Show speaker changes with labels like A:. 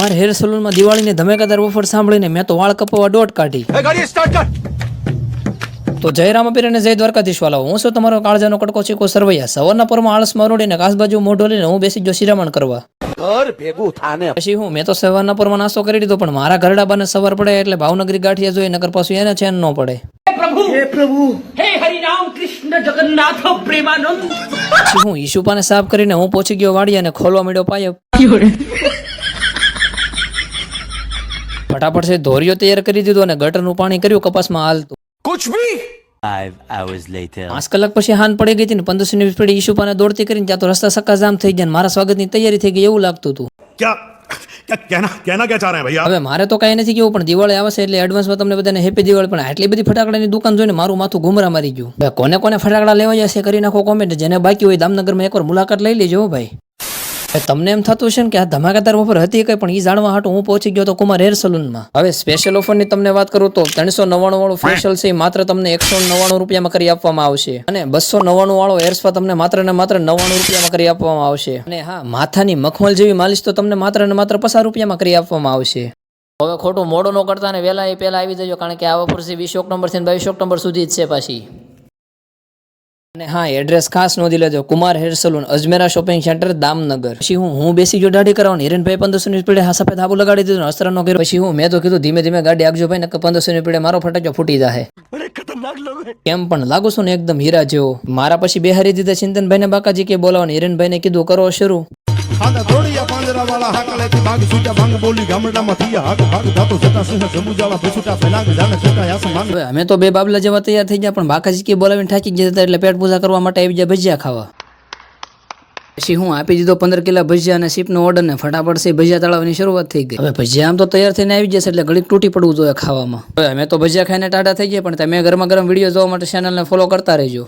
A: Kumar hair સલૂનમાં દિવાળીની ધમાકેદાર offer સાંભળીને મેં તો વાળ કપાવવા દોટ કાઢી. તો જય રામાપીર અને જય દ્વારકાધીશ વાળા, હું છું તમારો કાળજાનો કડકો ચીકો સરવૈયા. સવારના પરમાં આળસ મરોડીને કાસબાજુ મોઢો લઈને હું બેસી ગયો શિરામણ કરવા. પછી મેં તો સવારના પરમાં નાસ્તો કરી દીધો, પણ મારા ઘરડાબાને સવાર પડે એટલે ભાવનગરી ગાંઠિયા જોઈ નકર પાછું એને ચેન ન પડે. પછી હું ઈશુપાને સાફ કરીને હું પહોંચી ગયો વાડી અને ખોલવા માંડ્યો પાઇપ. ફટાફટ છે ધોરિયો તૈયાર કરી દીધો અને ગટરનું પાણી કર્યું કપાસમાં હાલતું.
B: 5 hours later.
A: 5 કલાક પછી હાન પડી ગઈ હતી ને 1500 ની સ્પીડે ઈશુપાને દોડતી કરીને ત્યાં તો રસ્તા સક્કા જામ થઈ ગયા. મારા સ્વાગતની તૈયારી થઈ ગઈ એવું લાગતું હતું.
C: कहना क्या चाह रहे हैं भैया?
A: હવે મારે તો કઈ નથી કેવું, પણ દિવાળી આવશે એટલે એડવાન્સમાં તમને બધાને હેપી દિવાળી. પણ આટલી બધી ફટાકડાની દુકાન જોઈને મારું માથું ઘુમરા મારી ગયું. કોને કોને ફટાકડા લેવા જશે કરી નાખો કોમેન્ટ. જેને બાકી હોય દામનગરમાં એકવાર મુલાકાત લઈ લેજો ભાઈ. તમને એમ થતું છે ને કે આ ધમાકેદાર ઓફર હતી કઈ, પણ એ જાણવા હાટું હું પહોંચી ગયો તો કુમાર હેર સલૂનમાં. હવે સ્પેશિયલ ઓફરની તમને વાત કરું તો 399 વાળું ફેશિયલ છે માત્ર તમને 199 રૂપિયામાં કરી આપવામાં આવશે, અને 299 વાળો હેર સ્પા તમને માત્ર ને માત્ર 99 રૂપિયામાં કરી આપવામાં આવશે. અને હા, માથાની મખમલ જેવી માલિશ તો તમને માત્ર ને માત્ર 50 રૂપિયામાં કરી આપવામાં આવશે. હવે ખોટું મોડો ન કરતા ને વહેલા એ પહેલા આવી જજો, કારણ કે આ ઓફર છે 20 ઓક્ટોબરથી 22 ઓક્ટોબર સુધી જ છે પાછી. અને હા, એડ્રેસ ખાસ નોંધી લેજો, Kumar hair salon, Ajmera shopping centre, Damnagar. પછી હું બેસી ગયો દાઢી કરાવવાની. હિરેનભાઈ 1500 ની સ્પીડે સફેદ હાબુ લગાડી દીધું, અસ્ત્રનો કર્યો. પછી મેં તો કીધું ધીમે ધીમે ગાડી આગજો ભાઈ, નકર 1500 ની સ્પીડે મારો ફટાક્યો ફૂટી જાહે. કેમ પણ લાગુ છું ને એકદમ હીરા જેવો. મારા પછી બેહારી દીધા ચિંતનભાઈ ને બાકાજી કે બોલાવવાની. હિરેનભાઈ ને કીધું કરો શરૂ. અમે તો બે બાબલા જેવા તૈયાર થઈ ગયા, પણ બાકાજી કે બોલાવીને થાકી ગયા હતા એટલે પેટ પૂજા કરવા માટે આવી ગયા ભજીયા ખાવા. પછી હું આપી દીધો 15 કિલો ભજીયા અને સીપનો ઓર્ડર ને ફટાફટ થી ભજીયા તળાવવાની શરૂઆત થઈ ગઈ. હવે ભજીયા આમ તો તૈયાર થઈને આવી જશે એટલે ઘડીક તૂટી પડવું જોઈએ ખાવામાં. હવે અમે તો ભજીયા ખાઈને ટાટા થઈ ગયા, પણ તમે ગરમા ગરમ વિડીયો જોવા માટે ચેનલને ફોલો કરતા રહેજો.